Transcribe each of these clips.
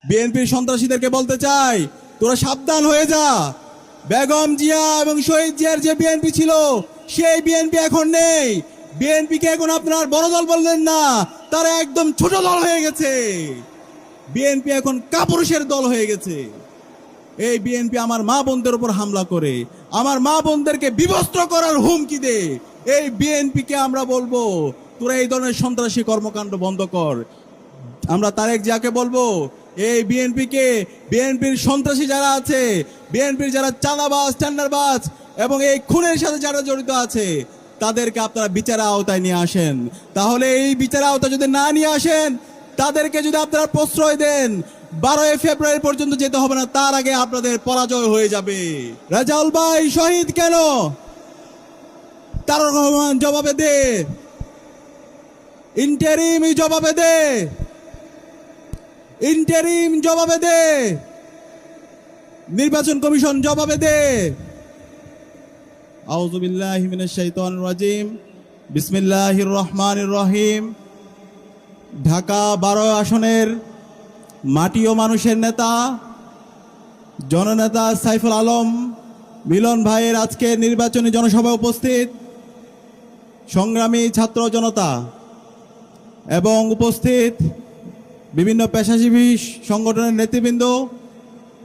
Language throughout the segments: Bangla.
বিএনপির সন্ত্রাসীদেরকে বলতে চাই, তোরা সাবধান হয়ে যা। বেগম জিয়া এবং শহীদ জিয়ার যে বিএনপি ছিল, সেই বিএনপি এখন নেই। বিএনপিকে এখন আপনার বড় দল বললেন না, তারা একদম ছোট দল হয়ে গেছে। বিএনপি এখন কাপুরুষের দল হয়ে গেছে। এই বিএনপি আমার মা বোনদের উপর হামলা করে, আমার মা বোনদেরকে বিবস্ত্র করার হুমকি দে। এই বিএনপিকে আমরা বলবো, তোরা এই ধরনের সন্ত্রাসী কর্মকাণ্ড বন্ধ কর। আমরা তারেক জিয়াকে বলবো, এই বিএনপির সন্ত্রাসী যারা আছে, বিএনপির যারা চাঁদাবাজ, টেন্ডারবাজ এবং এই খুনের সাথে যারা জড়িত আছে, তাদেরকে আপনারা বিচারের আওতায় নিয়ে আসেন। তাহলে এই বিচারের আওতায় যদি না নিয়ে আসেন, তাদেরকে যদি আপনারা প্রশ্রয় দেন, 12 ফেব্রুয়ারি পর্যন্ত যেতে হবে না, তার আগে আপনাদের পরাজয় হয়ে যাবে। রেজাউল ভাই শহীদ কেন? তারেক রহমান জবাবে দে, ইন্টারিম জবাবে দে, ইন্টারিম জবাবে দে, নির্বাচন কমিশন জবাবে দে। আউযু বিল্লাহি মিনাশ শাইতানির রাজিম, বিসমিল্লাহির রহমানির রহিম। ঢাকা 12 আসনের মাটি ও মানুষের নেতা, জননেতা সাইফুল আলম মিলন ভাইয়ের আজকে নির্বাচনী জনসভায় উপস্থিত সংগ্রামী ছাত্র জনতা এবং উপস্থিত বিভিন্ন পেশাজীবী সংগঠনের নেতৃবৃন্দ,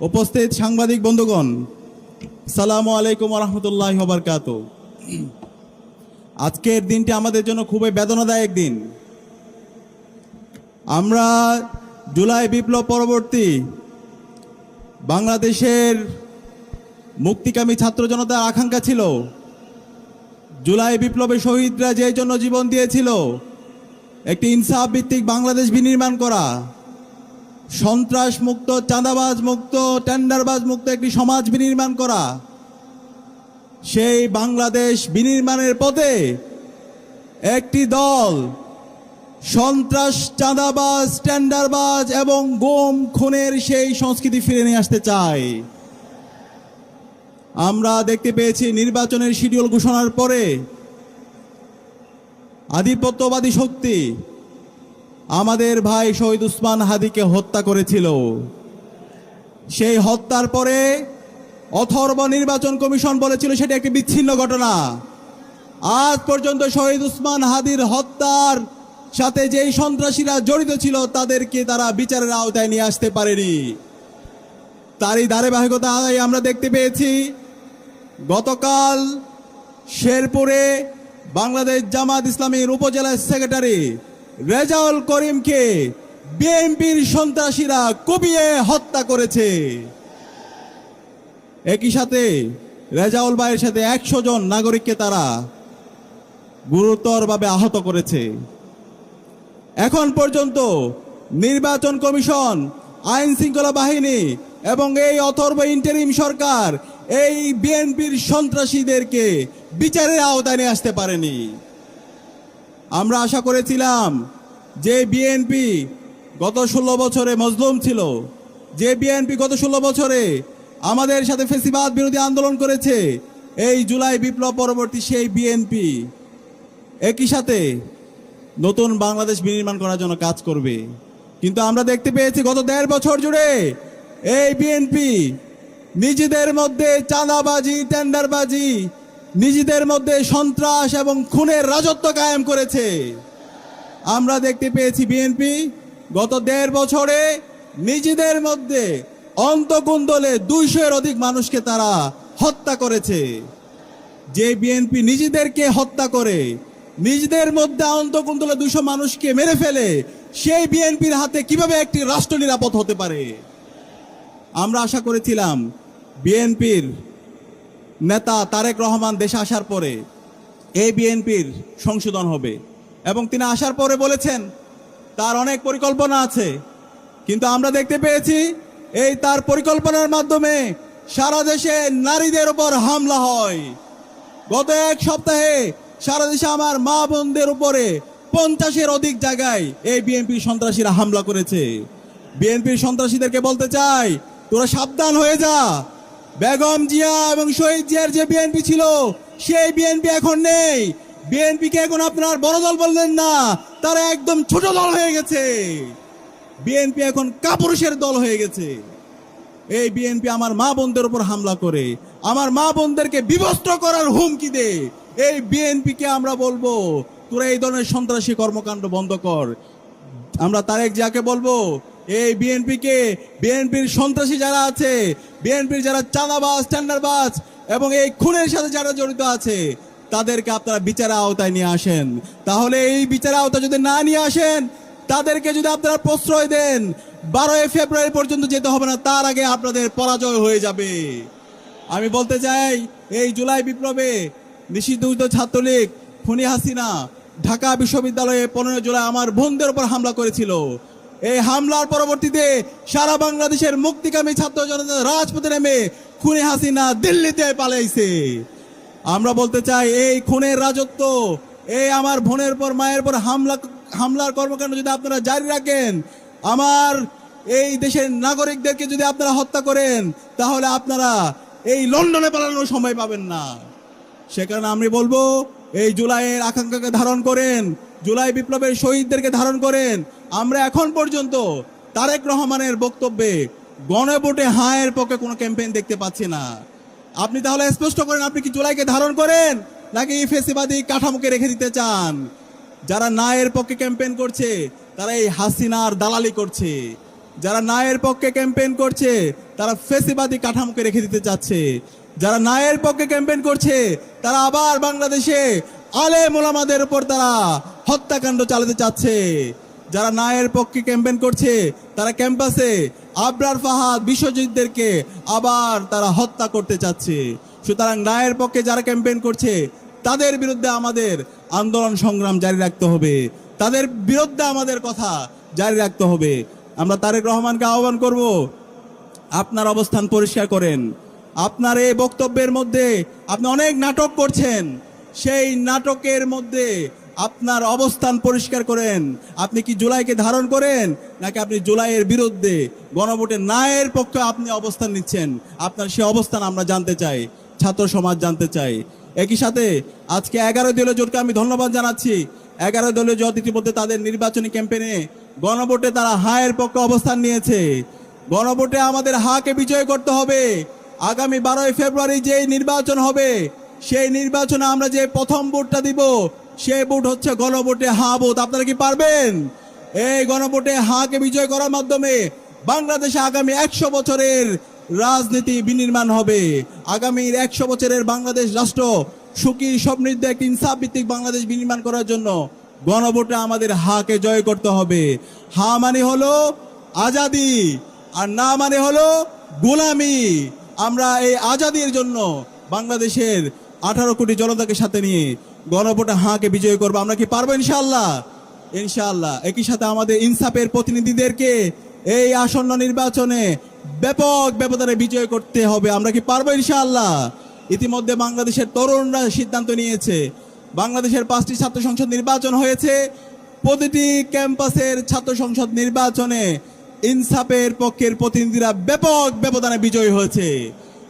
উপস্থিত সাংবাদিক বন্ধুগণ, আসসালামু আলাইকুম ওয়া রাহমাতুল্লাহি ওয়া বারাকাতুহু। আজকের দিনটি আমাদের জন্য খুবই বেদনাদায়ক দিন। আমরা জুলাই বিপ্লব পরবর্তী বাংলাদেশের মুক্তিকামী ছাত্র জনতার আকাঙ্ক্ষা ছিল, জুলাই বিপ্লবে শহীদরা যে জন্য জীবন দিয়েছিল, একটি ইনসাফ ভিত্তিক বাংলাদেশ বিনির্মাণ করা, সন্ত্রাস মুক্ত, চাঁদাবাজ মুক্ত, টেন্ডারবাজ মুক্ত একটি সমাজ বিনির্মাণ করা। সেই বাংলাদেশ বিনির্মাণের পথে একটি দল সন্ত্রাস, চাঁদাবাজ, টেন্ডারবাজ এবং গুম খুনের সেই সংস্কৃতি ফিরে নিয়ে আসতে চায়। আমরা দেখতে পেয়েছি নির্বাচনের শিডিউল ঘোষণার পরে আধিপত্যবাদী শক্তি আমাদের ভাই শহীদ উসমান হাদিকে হত্যা করেছিল। সেই হত্যার পরে অথর্ব নির্বাচন কমিশন বলেছিল সেটা একটি বিচ্ছিন্ন ঘটনা। আজ পর্যন্ত শহীদ উসমান হাদির হত্যার সাথে যেই সন্ত্রাসীরা জড়িত ছিল, তাদেরকে তারা বিচারের আওতায় নিয়ে আসতে পারেনি। তারই ধারাবাহিকতায় আমরা দেখতে পেয়েছি গতকাল শেরপুরে বাংলাদেশ জামাত ইসলামীর উপজেলা সেক্রেটারি রেজাউল করিমকে বিএনপির সন্ত্রাসীরা কুপিয়ে হত্যা করেছে। একই সাথে রেজাউল ভাইয়ের সাথে 100 জন নাগরিককে তারা গুরুতরভাবে আহত করেছে। এখন পর্যন্ত নির্বাচন কমিশন, আইন শৃঙ্খলা বাহিনী এবং এই অথর্ব ইন্টারিম সরকার এই বিএনপির সন্ত্রাসীদেরকে বিচারের আওতায় নিয়ে আসতে পারেনি। আমরা আশা করেছিলাম যে বিএনপি গত 16 বছরে মজলুম ছিল, যে বিএনপি গত 16 বছরে আমাদের সাথে ফ্যাসিবাদ বিরোধী আন্দোলন করেছে, এই জুলাই বিপ্লব পরবর্তী সেই বিএনপি একই সাথে নতুন বাংলাদেশ বিনির্মাণ করার জন্য কাজ করবে। কিন্তু আমরা দেখতে পেয়েছি গত 1.5 বছর জুড়ে এই বিএনপি নিজেদের মধ্যে চাঁদাবাজি, টেন্ডারবাজি, নিজেদের মধ্যে সন্ত্রাস এবং খুনের রাজত্ব কায়েম করেছে। আমরা দেখতে পেয়েছি বিএনপি গত 1.5 বছরে নিজেদের মধ্যে অন্তকুন্দলে 200-এর অধিক মানুষকে তারা হত্যা করেছে। যে বিএনপি নিজেদেরকে হত্যা করে, নিজেদের মধ্যে অন্তকুন্দলে 200 মানুষকে মেরে ফেলে, সেই বিএনপির হাতে কিভাবে একটি রাষ্ট্র নিরাপদ হতে পারে? আমরা আশা করেছিলাম বিএনপির নেতা তারেক রহমান দেশে আসার পরে এই বিএনপির সংশোধন হবে, এবং তিনি আসার পরে বলেছেন তার অনেক পরিকল্পনা আছে। কিন্তু আমরা দেখতে পেয়েছি এই তার পরিকল্পনার মাধ্যমে সারা দেশে নারীদের উপর হামলা হয়। গত 1 সপ্তাহে সারা দেশে আমার মা বোনদের উপরে 50-এর অধিক জায়গায় এই বিএনপির সন্ত্রাসীরা হামলা করেছে। বিএনপির সন্ত্রাসীদেরকে বলতে চাই, তোরা সাবধান হয়ে যা। বেগম জিয়া এবং শহীদ জিয়ার যে বিএনপি ছিল, সেই বিএনপি এখন নেই। বিএনপিকে এখন আপনার বড় দল বললেন না, তারা একদম ছোট দল হয়ে গেছে। বিএনপি এখন কাপুরুষের দল হয়ে গেছে। এই বিএনপি আমার মা বোনদের উপর হামলা করে, আমার মা বোনদেরকে বিবস্ত্র করার হুমকি দে। এই বিএনপিকে আমরা বলবো, তোরা এই ধরনের সন্ত্রাসী কর্মকাণ্ড বন্ধ কর। আমরা তারেক জিয়াকে বলবো, এই বিএনপির সন্ত্রাসী যারা আছে, বিএনপির যারা চাঁদাবাজ, টেন্ডারবাজ এবং এই খুনের সাথে যারা জড়িত আছে, তাদেরকে আপনারা বিচারের আওতায় নিয়ে আসেন। তাহলে এই বিচারের আওতায় যদি না নিয়ে আসেন, তাদেরকে যদি আপনারা প্রশ্রয় দেন, 12 ফেব্রুয়ারি পর্যন্ত যেতে হবে না, তার আগে আপনাদের পরাজয় হয়ে যাবে। আমি বলতে চাই, এই জুলাই বিপ্লবে নিষিদ্ধ ছাত্রলীগ, খুনি হাসিনা ঢাকা বিশ্ববিদ্যালয়ে 15 জুলাই আমার বোনদের উপর হামলা করেছিল। এই হামলার পরবর্তীতে সারা বাংলাদেশের মুক্তিকামী ছাত্র জনতা রাজপথে নেমে খুনি হাসিনা দিল্লিতে পালাইছে। আমরা বলতে চাই, এই খুনের রাজত্ব, এই আমার বোনের পর মায়ের পর হামলার কর্মকাণ্ড যদি আপনারা জারি রাখেন, আমার এই দেশের নাগরিকদেরকে যদি আপনারা হত্যা করেন, তাহলে আপনারা এই লন্ডনে পালানোর সময় পাবেন না। সে কারণে আমি বলবো, এই জুলাইয়ের আকাঙ্ক্ষাকে ধারণ করেন, জুলাই বিপ্লবের শহীদদেরকে ধারণ করেন। আমরা এখন পর্যন্ত তারেক রহমানের বক্তব্যে গণভোটে হায়ের পক্ষে কোনো ক্যাম্পেইন দেখতে পাচ্ছি না। আপনি তাহলে স্পষ্ট করেন, আপনি কি জুলাইকে ধারণ করেন নাকি ফেসিবাদী কাঠামোকে রেখে দিতে চান? যারা নায়ের পক্ষে ক্যাম্পেইন করছে, তারা এই হাসিনার দালালি করছে। যারা নায়ের পক্ষে ক্যাম্পেইন করছে, তারা ফেসিবাদী কাঠামোকে রেখে দিতে চাচ্ছে। যারা নায়ের পক্ষে ক্যাম্পেইন করছে, তারা আবার বাংলাদেশে আলেম ওলামাদের উপর তারা হত্যাকাণ্ড চালাতে চাচ্ছে। যারা নায়ের পক্ষে ক্যাম্পেইন করছে, তারা ক্যাম্পাসে আবরার ফাহাদ, বিশ্বজিৎদেরকে আবার তারা হত্যা করতে চাচ্ছে। সুতরাং নায়ের পক্ষে যারা ক্যাম্পেইন করছে, তাদের বিরুদ্ধে আমাদের আন্দোলন সংগ্রাম জারি রাখতে হবে, তাদের বিরুদ্ধে আমাদের কথা জারি রাখতে হবে। আমরা তারেক রহমানকে আহ্বান করব, আপনার অবস্থান পরিষ্কার করেন। আপনার এই বক্তব্যের মধ্যে আপনি অনেক নাটক করছেন, সেই নাটকের মধ্যে আপনার অবস্থান পরিষ্কার করেন। আপনি কি জুলাইকে ধারণ করেন নাকি আপনি জুলাইয়ের বিরুদ্ধে গণভোটে নায়ের পক্ষে আপনি অবস্থান নিচ্ছেন? আপনার সেই অবস্থান আমরা জানতে চাই, ছাত্র সমাজ জানতে চাই। একই সাথে আজকে 11 দলীয় জোটকে আমি ধন্যবাদ জানাচ্ছি। 11 দলীয় জোট ইতিমধ্যে তাদের নির্বাচনী ক্যাম্পেইনে গণভোটে তারা হায়ের পক্ষে অবস্থান নিয়েছে। গণভোটে আমাদের হাকে বিজয় করতে হবে। আগামী 12 ফেব্রুয়ারি যে নির্বাচন হবে, সেই নির্বাচনে আমরা যে প্রথম ভোটটা দিব, সেই ভোট হচ্ছে গণভোটে হা ভোট। আপনারা কি পারবেন? এই গণভোটে হাকে বিজয় করার মাধ্যমে বাংলাদেশে আগামী 100 বছরের রাজনীতি বিনির্মাণ হবে। আগামীর 100 বছরের বাংলাদেশ রাষ্ট্র সুখী সমৃদ্ধ একটি ইনসাফ ভিত্তিক বাংলাদেশ বিনির্মাণ করার জন্য গণভোটে আমাদের হাকে জয় করতে হবে। হা মানে হলো আজাদি, আর না মানে হলো গোলামি। আমরা এই আজাদির জন্য বাংলাদেশের 18 কোটি জনতাকে সাথে নিয়ে গণভোটে হাকে বিজয় করবো। আমরা কি পারবো? ইনশাআল্লাহ, ইনশাআল্লাহ। একই সাথে আমাদের ইনসাফের প্রতিনিধিদেরকে এই আসন্ন নির্বাচনে ব্যাপক ব্যবধানে বিজয় করতে হবে। আমরা কি পারবো? ইনশাআল্লাহ। ইতিমধ্যে বাংলাদেশের তরুণরা সিদ্ধান্ত নিয়েছে, বাংলাদেশের 5টি ছাত্র সংসদ নির্বাচন হয়েছে। প্রতিটি ক্যাম্পাসের ছাত্র সংসদ নির্বাচনে ইনসাফের পক্ষের প্রতিনিধিরা ব্যাপক ব্যবধানে বিজয়ী হয়েছে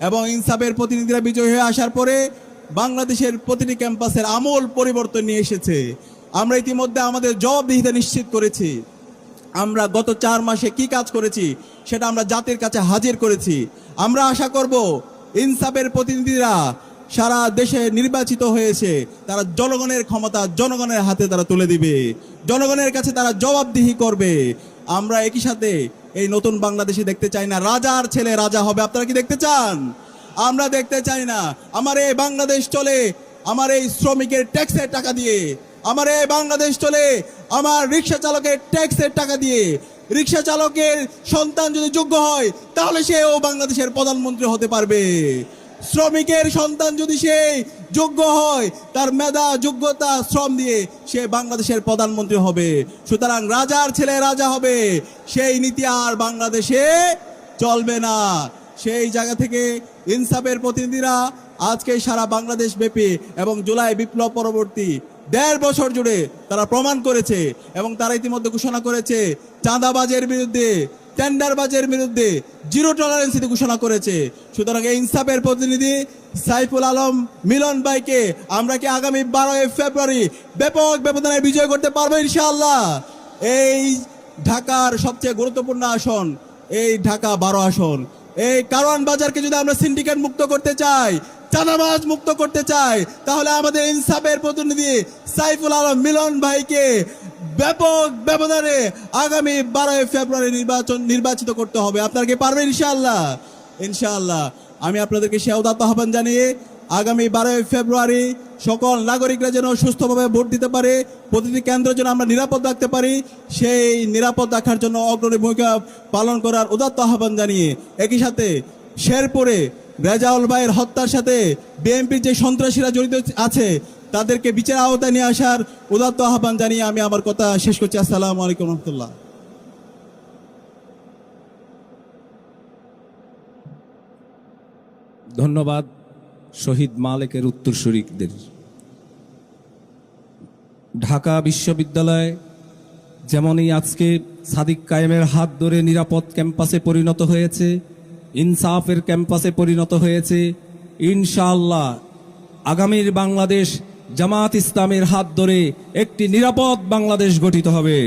এবং ইনসাফের প্রতিনিধিরা বিজয়ী হয়ে আসার পরে বাংলাদেশের প্রতিটি ক্যাম্পাসের আমূল পরিবর্তন নিয়ে এসেছে। আমরা ইতিমধ্যে আমাদের জবাবদিহিতা নিশ্চিত করেছি। আমরা গত 4 মাসে কি কাজ করেছি সেটা আমরা জাতির কাছে হাজির করেছি। আমরা আশা করব ইনসাফের প্রতিনিধিরা সারা দেশে নির্বাচিত হয়েছে, তারা জনগণের ক্ষমতা জনগণের হাতে তারা তুলে দিবে, জনগণের কাছে তারা জবাবদিহি করবে। আমরা একই সাথে এই নতুন বাংলাদেশে দেখতে চাই না রাজার ছেলে রাজা হবে। আপনারা কি দেখতে চান? আমরা দেখতে চাই না। আমার এই বাংলাদেশ চলে আমার এই শ্রমিকের ট্যাক্সের টাকা দিয়ে, আমার এই বাংলাদেশ চলে আমার রিক্সা চালকের ট্যাক্সের টাকা দিয়ে। রিক্সা চালকের সন্তান যদি যোগ্য হয়, তাহলে সেও বাংলাদেশের প্রধানমন্ত্রী হতে পারবে। শ্রমিকের সন্তান যদি সে যোগ্য হয়, তার মেধা যোগ্যতা শ্রম দিয়ে সে বাংলাদেশের প্রধানমন্ত্রী হবে। সুতরাং রাজার ছেলে রাজা হবে, সেই নীতি আর বাংলাদেশে চলবে না। সেই জায়গা থেকে ইনসাফের প্রতিনিধিরা আজকে সারা বাংলাদেশ ব্যাপী এবং জুলাই বিপ্লব পরবর্তী 1.5 বছর জুড়ে তারা প্রমাণ করেছে এবং তারা ইতিমধ্যে ঘোষণা করেছে চাঁদাবাজের বিরুদ্ধে, টেন্ডারবাজের বিরুদ্ধে জিরো টলারেন্স ঘোষণা করেছে। সুতরাং এই ইনসাফের প্রতিনিধি সাইফুল আলম মিলন ভাইকে আমরা কি আগামী 12 ফেব্রুয়ারি ব্যাপক ব্যবধানে বিজয় করতে পারবো? ইনশাআল্লাহ। এই ঢাকার সবচেয়ে গুরুত্বপূর্ণ আসন এই ঢাকা 12 আসন। এই কারওয়ান বাজারকে যদি আমরা সিন্ডিকেট মুক্ত করতে চাই, চাঁদাবাজ মুক্ত করতে চাই, তাহলে আমাদের ইনসাফের প্রতিনিধি সাইফুল আলম মিলন ভাইকে ব্যাপক ব্যবধানে আগামী 12 ফেব্রুয়ারি নির্বাচিত করতে হবে। আপনারা কি পারবেন? ইনশাআল্লাহ। ইনশাআল্লাহ আমি আপনাদেরকে সে উদাত্ত আহ্বান জানিয়ে আগামী 12 ফেব্রুয়ারি সকল নাগরিকরা যেন সুস্থভাবে ভোট দিতে পারে, প্রতিটি কেন্দ্র যেন আমরা নিরাপদ রাখতে পারি, সেই নিরাপদ রাখার জন্য অগ্রণী ভূমিকা পালন করার উদাত্ত আহ্বান জানিয়ে একই সাথে শেরপুরে রেজাউল ভাইয়ের হত্যার সাথে বিএনপির যে সন্ত্রাসীরা জড়িত আছে তাদেরকে বিচার আওতায় নিয়ে আসার উদাত্ত আহ্বান জানিয়ে আমি আমার কথা শেষ করছি। আসসালামু আলাইকুম রহমতুল্লাহ। ধন্যবাদ শহীদ মালেকের উত্তরসূরিদের। ঢাকা বিশ্ববিদ্যালয় যেমনই আজকে সাদিক কায়েমের হাত ধরে নিরাপদ ক্যাম্পাসে পরিণত হয়েছে, ইনসাফের ক্যাম্পাসে পরিণত হয়েছে, ইনশাআল্লাহ আগামীর বাংলাদেশ জামাত ইসলামের হাত ধরে একটি নিরাপদ বাংলাদেশ গঠিত হবে।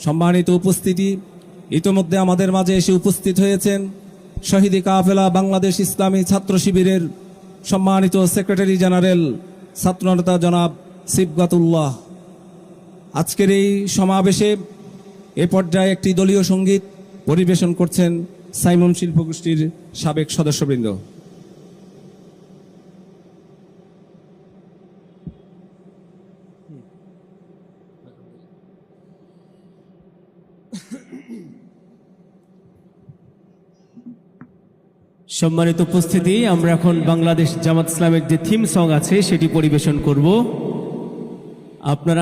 সম্মানিত উপস্থিতি, ইতোমধ্যে আমাদের মাঝে এসে উপস্থিত হয়েছেন শহীদ কাফেলা বাংলাদেশ ইসলামী ছাত্র শিবিরের সম্মানিত সেক্রেটারি জেনারেল ছাত্রনেতা জনাব সিবগাতুল্লাহ। আজকের এই সমাবেশে এ পর্যায়ে একটি দলীয় সঙ্গীত পরিবেশন করছেন সাইমন শিল্পগোষ্ঠীর সাবেক সদস্যবৃন্দ। সম্মানিত উপস্থিতি, আমরা এখন বাংলাদেশ জামাত ইসলামের যে থিম সং আছে সেটি পরিবেশন করব। আপনারা